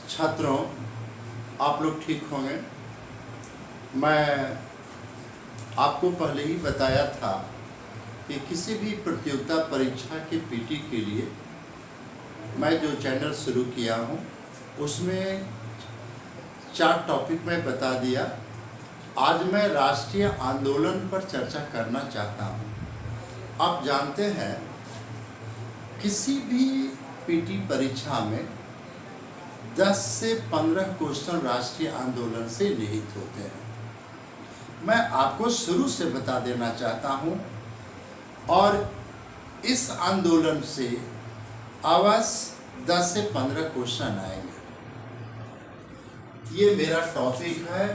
छात्रों, आप लोग ठीक होंगे। मैं आपको पहले ही बताया था कि किसी भी प्रतियोगिता परीक्षा के पीटी के लिए मैं जो चैनल शुरू किया हूँ उसमें 4 टॉपिक में बता दिया। आज मैं राष्ट्रीय आंदोलन पर चर्चा करना चाहता हूँ। आप जानते हैं किसी भी पीटी परीक्षा में 10 से 15 क्वेश्चन राष्ट्रीय आंदोलन से निहित होते हैं। मैं आपको शुरू से बता देना चाहता हूँ और इस आंदोलन से अवश्य 10 से 15 क्वेश्चन आएंगे। ये मेरा टॉपिक है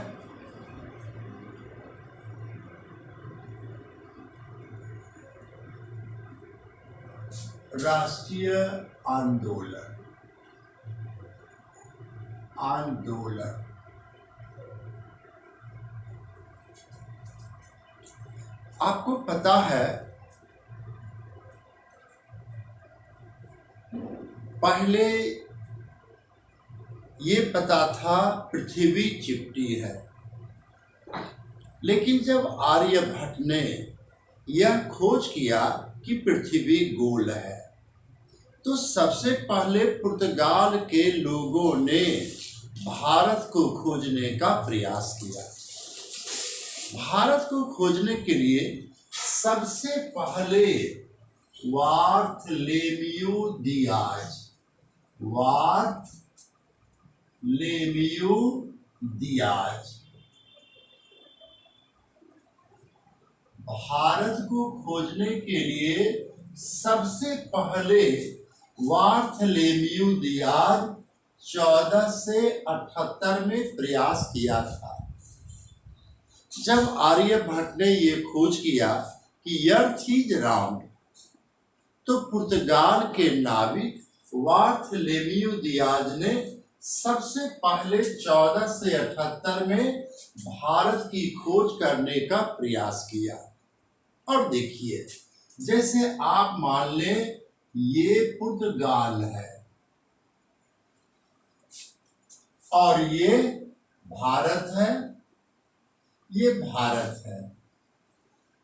राष्ट्रीय आंदोलन। आपको पता है पहले ये पता था पृथ्वी चिपटी है, लेकिन जब आर्यभट्ट ने यह खोज किया कि पृथ्वी गोल है तो सबसे पहले पुर्तगाल के लोगों ने भारत को खोजने का प्रयास किया। भारत को खोजने के लिए सबसे पहले वार्थलेमियो दियाज भारत को खोजने के लिए सबसे पहले वार्थलेमियो दियाज 1478 में प्रयास किया था। जब आर्यभट्ट ने ये खोज किया कि अर्थ इज राउंड, तो पुर्तगाल के नाविक वार्थलेमियो दियाज ने सबसे पहले 1478 में भारत की खोज करने का प्रयास किया। और देखिए, जैसे आप मान लें ये पुर्तगाल है और ये भारत है,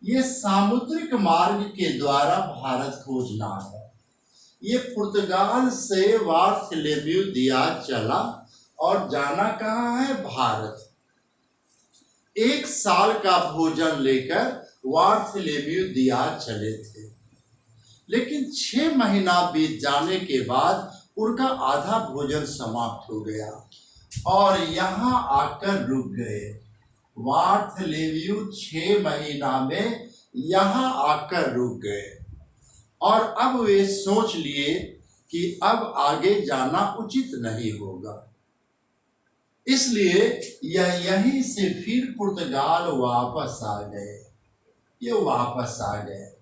ये सामुद्रिक मार्ग के द्वारा भारत खोजना है। ये पुर्तगाल से वार्थलेमियो दियाज चला और जाना कहाँ है? भारत। 1 साल का भोजन लेकर वार्थलेमियो दियाज चले थे, लेकिन 6 महीना बीत जाने के बाद उनका आधा भोजन समाप्त हो गया और यहाँ आकर रुक गए। वार्थलेमियो 6 महीना में यहाँ आकर रुक गए और अब वे सोच लिए कि अब आगे जाना उचित नहीं होगा, इसलिए यहीं से फिर पुर्तगाल वापस आ गए। ये वापस आ गए।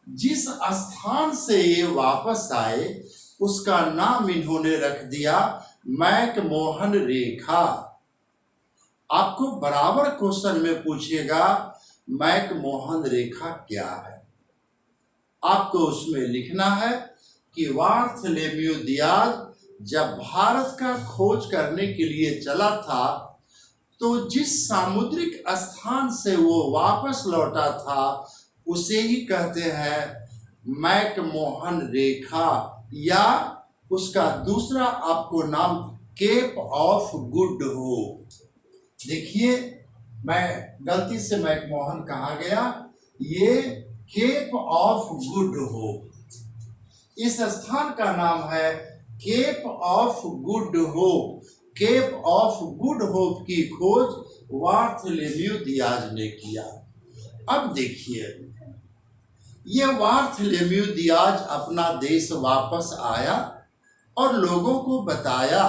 जिस स्थान से ये वापस आए उसका नाम इन्होंने रख दिया मैकमोहन रेखा। आपको बराबर क्वेश्चन में पूछेगा मैकमोहन रेखा क्या है। आपको उसमें लिखना है कि वार्थलेमियो दियाज जब भारत का खोज करने के लिए चला था तो जिस सामुद्रिक स्थान से वो वापस लौटा था उसे ही कहते हैं मैकमोहन रेखा, या उसका दूसरा आपको नाम केप ऑफ गुड होप। देखिए, मैं गलती से मैकमोहन कहा गया, ये केप ऑफ गुड होप। इस स्थान का नाम है Cape of Good Hope. Cape of Good Hope की खोज वार्थलेमियो दियाज ने किया। अब देखिए, ये वार्थलेमियो दियाज अपना देश वापस आया और लोगों को बताया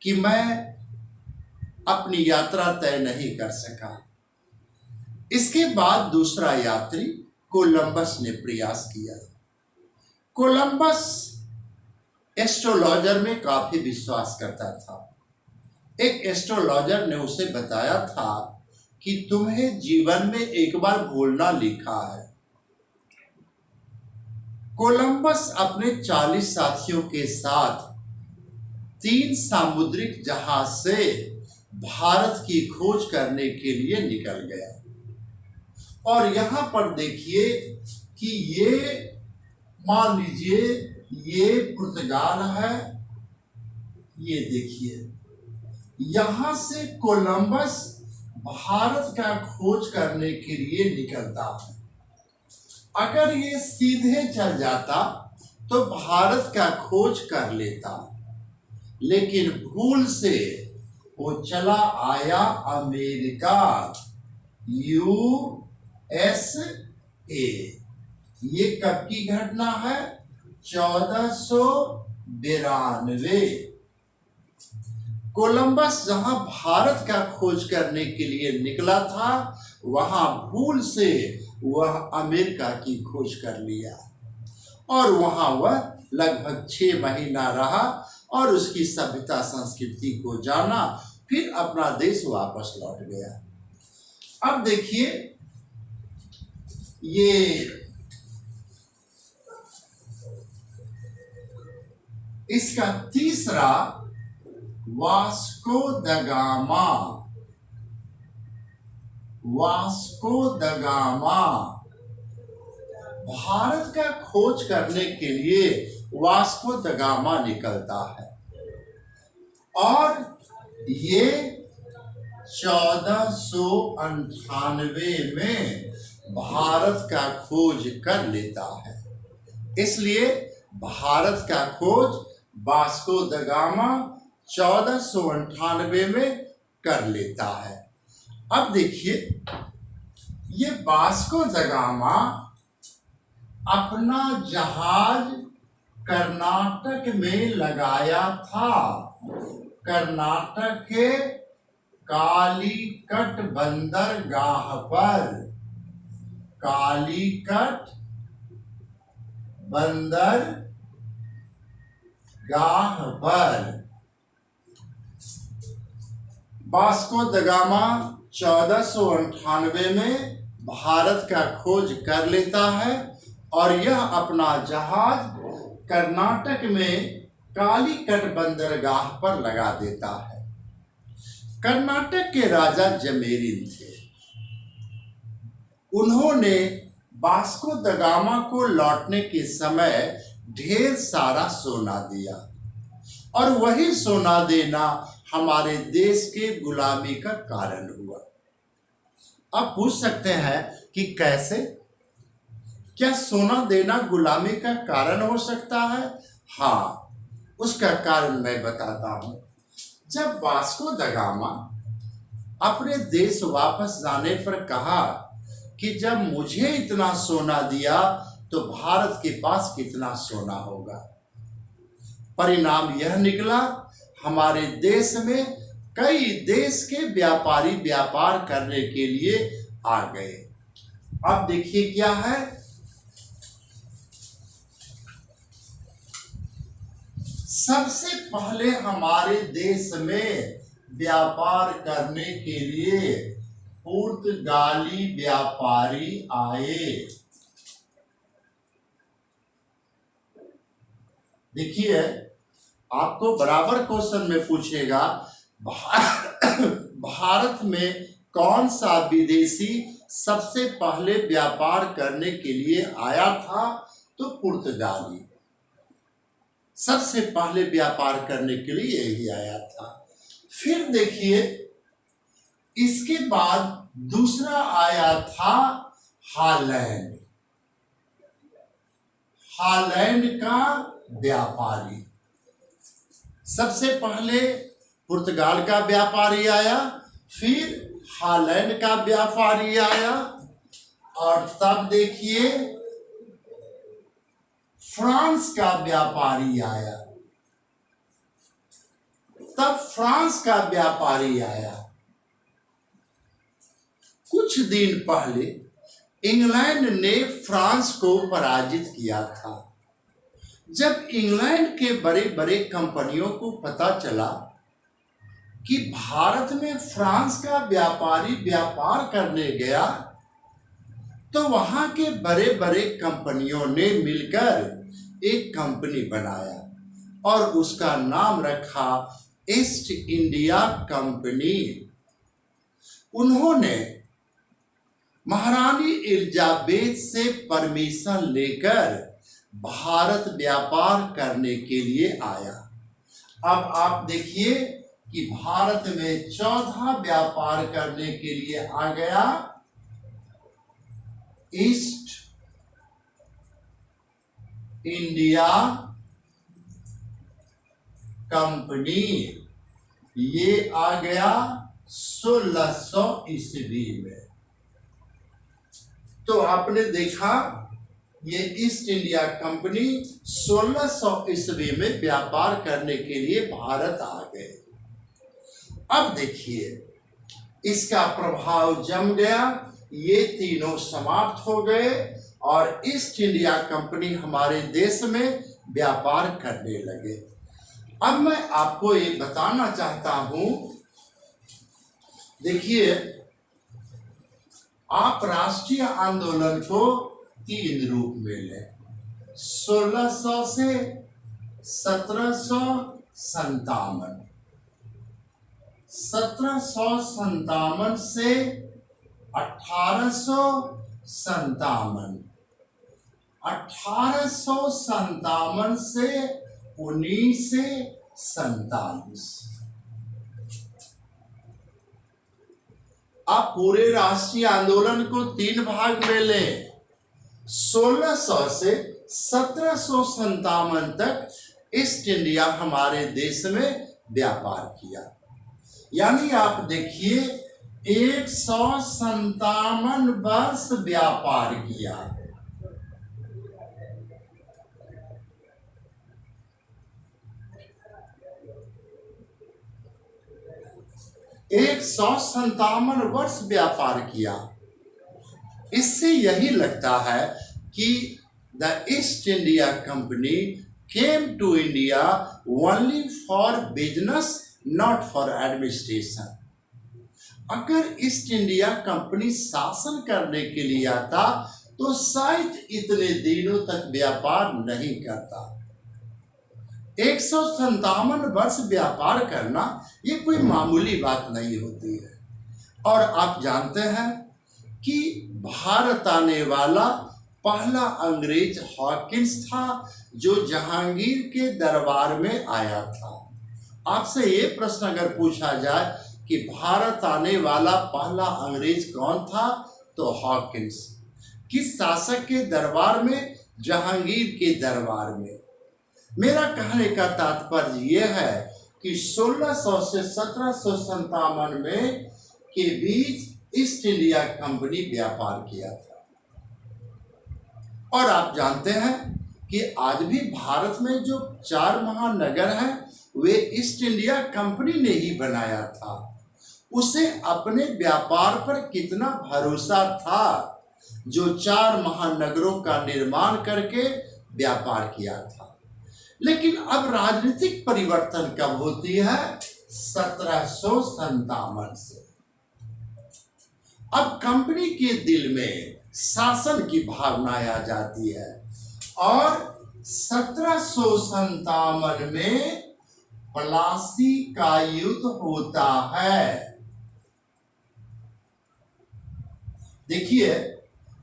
कि मैं अपनी यात्रा तय नहीं कर सका। इसके बाद दूसरा यात्री कोलंबस ने प्रयास किया। कोलंबस एस्ट्रोलॉजर में काफी विश्वास करता था। एक एस्ट्रोलॉजर ने उसे बताया था कि तुम्हें जीवन में एक बार बोलना लिखा है। कोलंबस अपने 40 साथियों के साथ 3 सामुद्रिक जहाज से भारत की खोज करने के लिए निकल गया। और यहां पर देखिए कि ये मान लीजिए ये पुर्तगाल है, ये देखिए यहां से कोलंबस भारत का खोज करने के लिए निकलता है। अगर ये सीधे चल जाता तो भारत का खोज कर लेता, लेकिन भूल से वो चला आया अमेरिका, USA। ये कब की घटना है? 1492। कोलंबस जहां भारत का खोज करने के लिए निकला था, वहां भूल से वह अमेरिका की खोज कर लिया और वहां वह लगभग 6 महीना रहा और उसकी सभ्यता संस्कृति को जाना, फिर अपना देश वापस लौट गया। अब देखिए ये इसका तीसरा Vasco the gamma. Vasco the gamma Bharat का खोज करने के लिए वास्को द गामा निकलता है और ये 1498 में भारत का खोज कर लेता है। इसलिए भारत का खोज वास्को द गामा 1498 में कर लेता है। अब देखिए ये वास्को द गामा अपना जहाज कर्नाटक में लगाया था। कर्नाटक के कालीकट बंदरगाह पर, कालीकट बंदरगाह पर वास्को द गामा 1498 में भारत का खोज कर लेता है और यह अपना जहाज कर्नाटक में कालीकट बंदरगाह पर लगा देता है। कर्नाटक के राजा जमेरिन थे। उन्होंने वास्को द गामा को लौटने के समय ढेर सारा सोना दिया और वही सोना देना हमारे देश के गुलामी का कारण हुआ। आप पूछ सकते हैं कि कैसे? क्या सोना देना गुलामी का कारण हो सकता है? हाँ, उसका कारण मैं बताता हूं। जब वास्को द गामा अपने देश वापस जाने पर कहा कि जब मुझे इतना सोना दिया तो भारत के पास कितना सोना होगा, परिणाम यह निकला हमारे देश में कई देश के व्यापारी व्यापार करने के लिए आ गए। अब देखिए क्या है, सबसे पहले हमारे देश में व्यापार करने के लिए पुर्तगाली व्यापारी आए। देखिए आपको बराबर क्वेश्चन में पूछेगा भारत में कौन सा विदेशी सबसे पहले व्यापार करने के लिए आया था? तो पुर्तगाली सबसे पहले व्यापार करने के लिए यही आया था। फिर देखिए इसके बाद दूसरा आया था हॉलैंड। हॉलैंड का व्यापारी, सबसे पहले पुर्तगाल का व्यापारी आया, फिर हॉलैंड का व्यापारी आया और तब देखिए फ्रांस का व्यापारी आया, तब फ्रांस का व्यापारी आया। कुछ दिन पहले इंग्लैंड ने फ्रांस को पराजित किया था। जब इंग्लैंड के बड़े बड़े कंपनियों को पता चला कि भारत में फ्रांस का व्यापारी व्यापार करने गया, तो वहां के बड़े बड़े कंपनियों ने मिलकर एक कंपनी बनाया और उसका नाम रखा ईस्ट इंडिया कंपनी। उन्होंने महारानी एलिजाबेथ से परमिशन लेकर भारत व्यापार करने के लिए आया। अब आप देखिए कि भारत में 14 व्यापार करने के लिए आ गया ईस्ट इंडिया कंपनी। ये आ गया 1600 ईस्वी में। तो आपने देखा ये ईस्ट इंडिया कंपनी 1600 ईस्वी में व्यापार करने के लिए भारत आ गए। अब देखिए इसका प्रभाव जम गया, ये तीनों समाप्त हो गए और ईस्ट इंडिया कंपनी हमारे देश में व्यापार करने लगे। अब मैं आपको ये बताना चाहता हूं, देखिए आप राष्ट्रीय आंदोलन को 3 रूप में लें। 1600 से 1757, 1757 से 1857, 1857 से 1947। आप पूरे राष्ट्रीय आंदोलन को 3 भाग में लें। 1600 से 1757 तक ईस्ट इंडिया हमारे देश में व्यापार किया, यानी आप देखिए 157 वर्ष व्यापार किया। एक 157 वर्ष व्यापार किया। इससे यही लगता है कि the East India Company came to India only for business, not for administration. अगर ईस्ट इंडिया कंपनी शासन करने के लिए आता तो शायद इतने दिनों तक व्यापार नहीं करता। 157 वर्ष व्यापार करना ये कोई मामूली बात नहीं होती है। और आप जानते हैं कि भारत आने वाला पहला अंग्रेज हॉकिंस था, जो जहांगीर के दरबार में आया था। आपसे ये प्रश्न अगर पूछा जाए कि भारत आने वाला पहला अंग्रेज कौन था, तो हॉकिंस। किस शासक के दरबार में? जहांगीर के दरबार में। मेरा कहने का तात्पर्य यह है कि 1600 से 1757 में के बीच ईस्ट इंडिया कंपनी व्यापार किया था। और आप जानते हैं कि आज भी भारत में जो 4 महानगर हैं वे ईस्ट इंडिया कंपनी ने ही बनाया था। उसे अपने व्यापार पर कितना भरोसा था, जो 4 महानगरों का निर्माण करके व्यापार किया था। लेकिन अब राजनीतिक परिवर्तन कब होती है? 1757 से। अब कंपनी के दिल में शासन की भावना आ जाती है और 1757 में प्लासी का युद्ध होता है। देखिए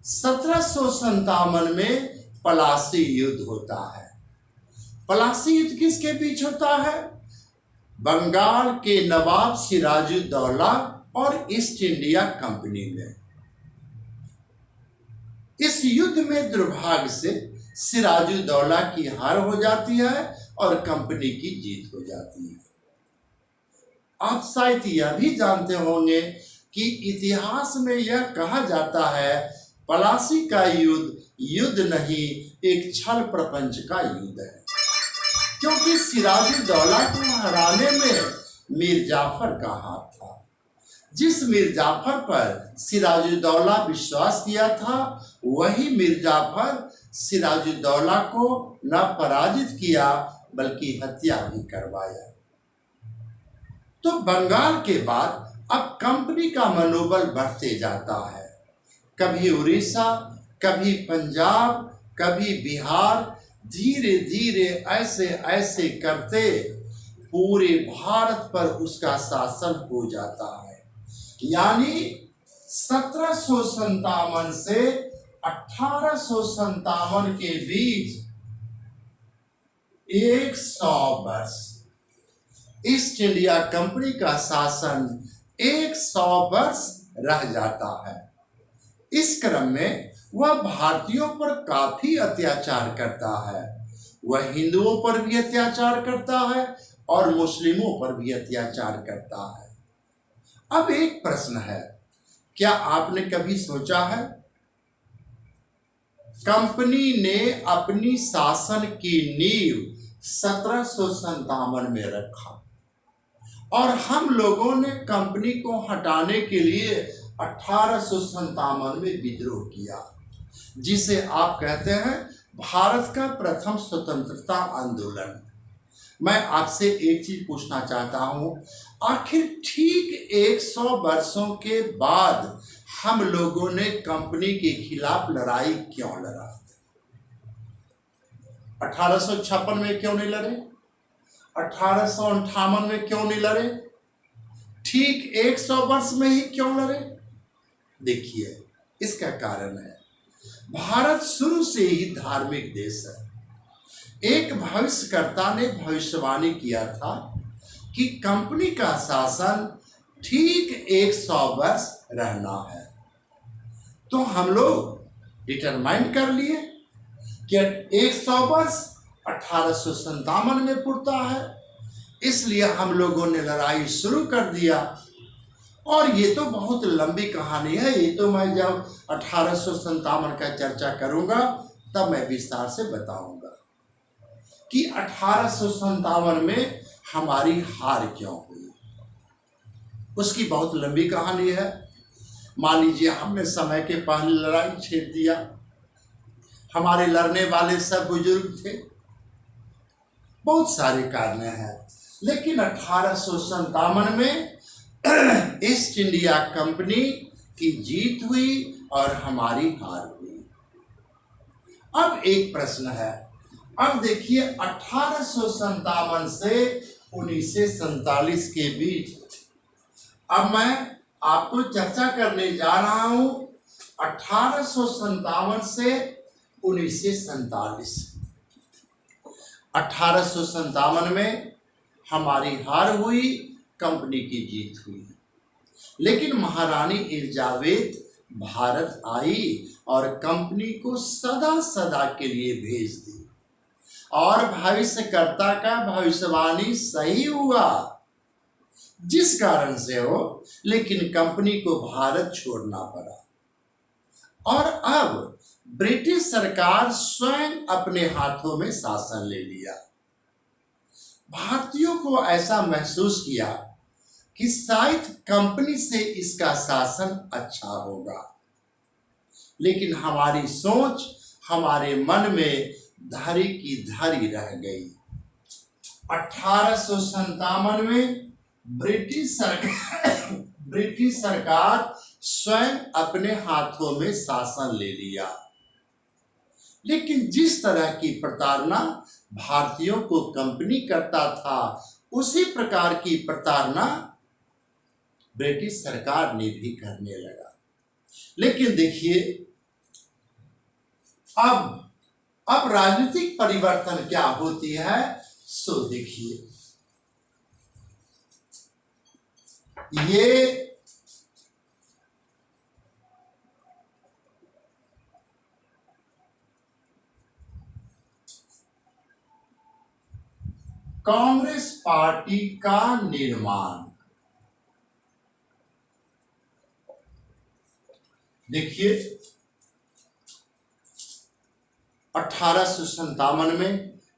1757 में प्लासी युद्ध होता है। प्लासी युद्ध किसके बीच होता है? बंगाल के नवाब सिराजुद्दौला और ईस्ट इंडिया कंपनी में। इस युद्ध में दुर्भाग्य से सिराजुद्दौला की हार हो जाती है और कंपनी की जीत हो जाती है। आप शायद यह भी जानते होंगे कि इतिहास में यह कहा जाता है प्लासी का युद्ध नहीं, एक छल प्रपंच का युद्ध है, क्योंकि सिराजुद्दौला को हराने में मीर जाफर का हाथ था। जिस मीर जाफर पर सिराजुद्दौला विश्वास किया था, वही मीर जाफर सिराजुद्दौला को न पराजित किया बल्कि हत्या भी करवाया। तो बंगाल के बाद अब कंपनी का मनोबल बढ़ते जाता है। कभी उड़ीसा, कभी पंजाब, कभी बिहार, धीरे धीरे ऐसे ऐसे करते पूरे भारत पर उसका शासन हो जाता है। यानी 1757 से 1857 के बीच 100 वर्ष ईस्ट इंडिया कंपनी का शासन 100 वर्ष रह जाता है। इस क्रम में वह भारतीयों पर काफी अत्याचार करता है। वह हिंदुओं पर भी अत्याचार करता है और मुस्लिमों पर भी अत्याचार करता है। अब एक प्रश्न है, क्या आपने कभी सोचा है, कंपनी ने अपनी शासन की नींव 1757 में रखा और हम लोगों ने कंपनी को हटाने के लिए 1857 में विद्रोह किया, जिसे आप कहते हैं भारत का प्रथम स्वतंत्रता आंदोलन। मैं आपसे एक चीज पूछना चाहता हूं, आखिर ठीक 100 वर्षों के बाद हम लोगों ने कंपनी के खिलाफ लड़ाई क्यों लड़ा? 1856 में क्यों नहीं लड़े? 1858 में क्यों नहीं लड़े? ठीक 100 वर्ष में ही क्यों लड़े? देखिए, इसका कारण है, भारत शुरू से ही धार्मिक देश है। एक भविष्यकर्ता ने भविष्यवाणी किया था कि कंपनी का शासन ठीक 100 वर्ष रहना है। तो हम लोग डिटरमाइन कर लिए कि 100 वर्ष 1857 में पूर्ता है, इसलिए हम लोगों ने लड़ाई शुरू कर दिया। और ये तो बहुत लंबी कहानी है, ये तो मैं जब 1857 का चर्चा करूंगा तब मैं विस्तार से बताऊंगा कि 1857 में हमारी हार क्यों हुई। उसकी बहुत लंबी कहानी है। मान लीजिए हमने समय के पहले लड़ाई छेड़ दिया, हमारे लड़ने वाले सब बुजुर्ग थे, बहुत सारे कारण हैं, लेकिन 1857 में ईस्ट इंडिया कंपनी की जीत हुई और हमारी हार हुई। अब एक प्रश्न है, अब देखिए 1857 से 1947 के बीच, अब मैं आपको चर्चा करने जा रहा हूं 1857 से 1947। 1857 में हमारी हार हुई, कंपनी की जीत हुई, लेकिन महारानी एलिजाबेथ भारत आई और कंपनी को सदा सदा के लिए भेज दी और भविष्यकर्ता का भविष्यवाणी सही हुआ, जिस कारण से हो, लेकिन कंपनी को भारत छोड़ना पड़ा। और अब ब्रिटिश सरकार स्वयं अपने हाथों में शासन ले लिया। भारतीयों को ऐसा महसूस किया कि शायद कंपनी से इसका शासन अच्छा होगा, लेकिन हमारी सोच हमारे मन में धरी की धरी रह गई। 1857 में ब्रिटिश सरकार स्वयं अपने हाथों में शासन ले लिया, लेकिन जिस तरह की प्रताड़ना भारतीयों को कंपनी करता था, उसी प्रकार की प्रताड़ना ब्रिटिश सरकार ने भी करने लगा। लेकिन देखिए, अब राजनीतिक परिवर्तन क्या होती है, सो देखिए, ये कांग्रेस पार्टी का निर्माण, देखिए 1857 में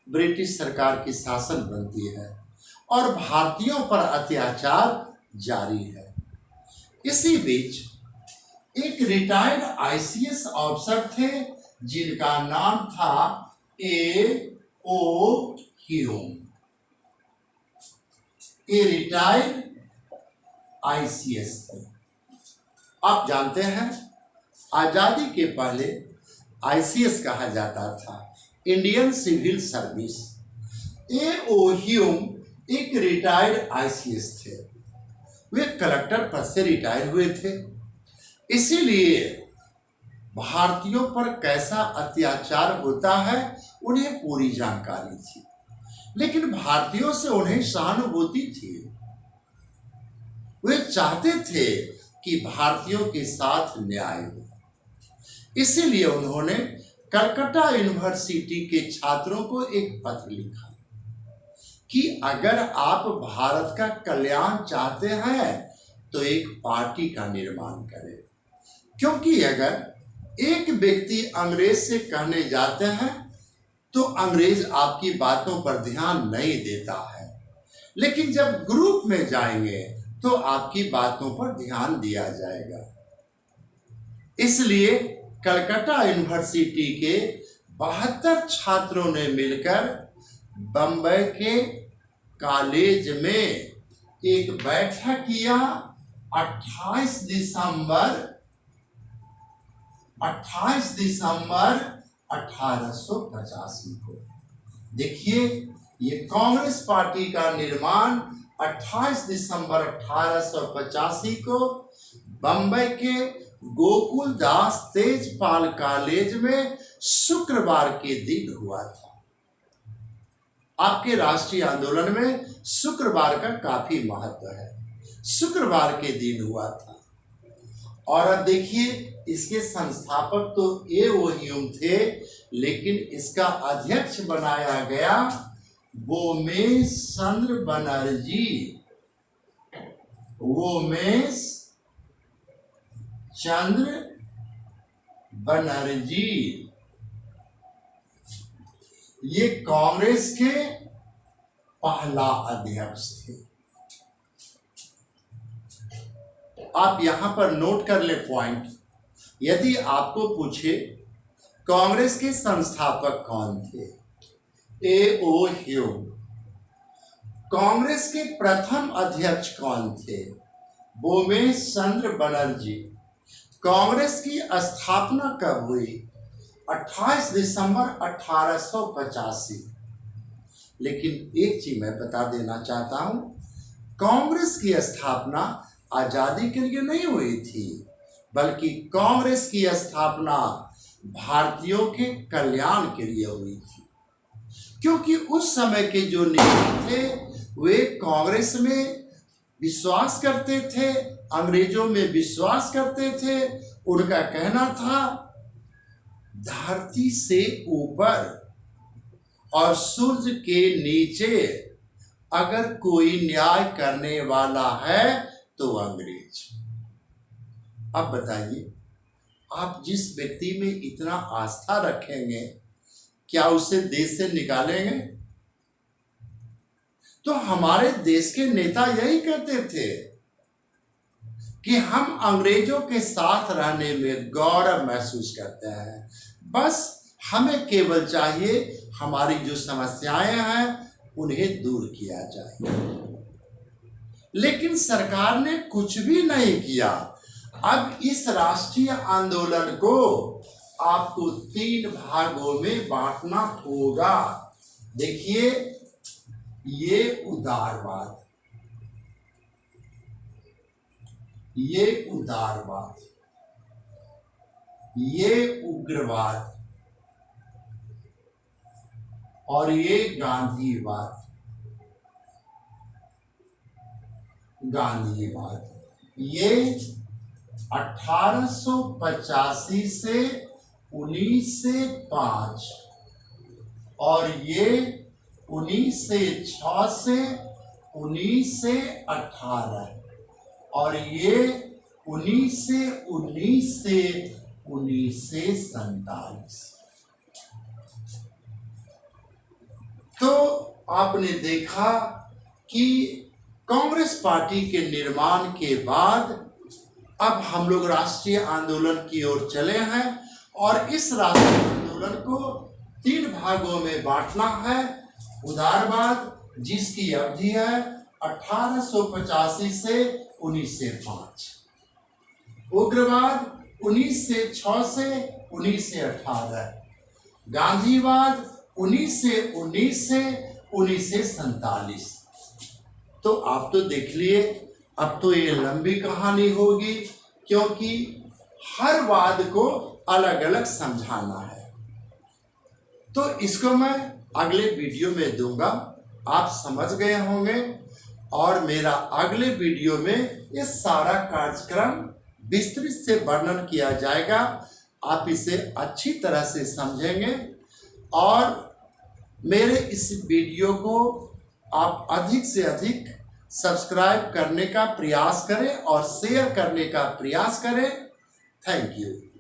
ब्रिटिश सरकार की शासन बनती है और भारतीयों पर अत्याचार जारी है। इसी बीच एक रिटायर्ड आईसीएस ऑफिसर थे जिनका नाम था A.O. ह्यूम। ये रिटायर्ड आईसीएस थे। आप जानते हैं, आजादी के पहले आईसीएस कहा जाता था, Indian civil service. A O. Hume एक रिटायर्ड आईसीएस थे। वे कलेक्टर पद से रिटायर हुए थे, इसीलिए भारतीयों पर कैसा अत्याचार होता है उन्हें पूरी जानकारी थी, लेकिन भारतीयों से उन्हें सहानुभूति थी। वे चाहते थे कि भारतीयों के साथ न्याय हो, इसीलिए उन्होंने कलकत्ता यूनिवर्सिटी के छात्रों को एक पत्र लिखा कि अगर आप भारत का कल्याण चाहते हैं तो एक पार्टी का निर्माण करें, क्योंकि अगर एक व्यक्ति अंग्रेज से कहने जाते हैं तो अंग्रेज आपकी बातों पर ध्यान नहीं देता है, लेकिन जब ग्रुप में जाएंगे तो आपकी बातों पर ध्यान दिया जाएगा। इसलिए कलकत्ता यूनिवर्सिटी के 72 छात्रों ने मिलकर बंबई के कॉलेज में एक बैठक किया 28 दिसंबर 1885 को। देखिए, ये कांग्रेस पार्टी का निर्माण 28 दिसंबर 1885 को बंबई के गोकुल दास तेजपाल कॉलेज में शुक्रवार के दिन हुआ था। आपके राष्ट्रीय आंदोलन में शुक्रवार का काफी महत्व है, शुक्रवार के दिन हुआ था। और अब देखिए, इसके संस्थापक तो ए.ओ. ह्यूम थे, लेकिन इसका अध्यक्ष बनाया गया वोमेश चंद्र बनर्जी। वोमेश चंद्र बनर्जी ये कांग्रेस के पहला अध्यक्ष थे। आप यहां पर नोट कर ले पॉइंट। यदि आपको पूछे कांग्रेस के संस्थापक कौन थे, ए.ओ. ह्यूम। कांग्रेस के प्रथम अध्यक्ष कौन थे, वोमेश चंद्र बनर्जी। कांग्रेस की स्थापना कब हुई, 28 दिसंबर 1885। लेकिन एक चीज मैं बता देना चाहता हूं, कांग्रेस की स्थापना आजादी के लिए नहीं हुई थी, बल्कि कांग्रेस की स्थापना भारतीयों के कल्याण के लिए हुई थी, क्योंकि उस समय के जो नेता थे वे कांग्रेस में विश्वास करते थे, अंग्रेजों में विश्वास करते थे। उनका कहना था धरती से ऊपर और सूर्य के नीचे अगर कोई न्याय करने वाला है तो अंग्रेज। अब बताइए, आप जिस व्यक्ति में इतना आस्था रखेंगे, क्या उसे देश से निकालेंगे? तो हमारे देश के नेता यही कहते थे कि हम अंग्रेजों के साथ रहने में गौरव महसूस करते हैं, बस हमें केवल चाहिए हमारी जो समस्याएं हैं उन्हें दूर किया जाए। लेकिन सरकार ने कुछ भी नहीं किया। अब इस राष्ट्रीय आंदोलन को आपको 3 भागों में बांटना होगा। देखिए, ये उदारवाद, ये उदारवाद, ये उग्रवाद और ये गांधीवाद। गांधीवाद ये 1885 से 1905 और ये 1906 से 1918 और ये 1919 से 1947। तो आपने देखा कि कांग्रेस पार्टी के निर्माण के बाद अब हम लोग राष्ट्रीय आंदोलन की ओर चले हैं और इस राष्ट्रीय आंदोलन को 3 भागों में बांटना है। उदारवाद, जिसकी अवधि है 1885 से 1905, उग्रवाद 1906 से 1918, गांधीवाद 1947। तो आप तो देख लिए, अब तो ये लंबी कहानी होगी, क्योंकि हर वाद को अलग अलग समझाना है। तो इसको मैं अगले वीडियो में दूंगा, आप समझ गए होंगे। और मेरा अगले वीडियो में ये सारा कार्यक्रम विस्तृत से वर्णन किया जाएगा, आप इसे अच्छी तरह से समझेंगे। और मेरे इस वीडियो को आप अधिक से अधिक सब्सक्राइब करने का प्रयास करें और शेयर करने का प्रयास करें। Thank you.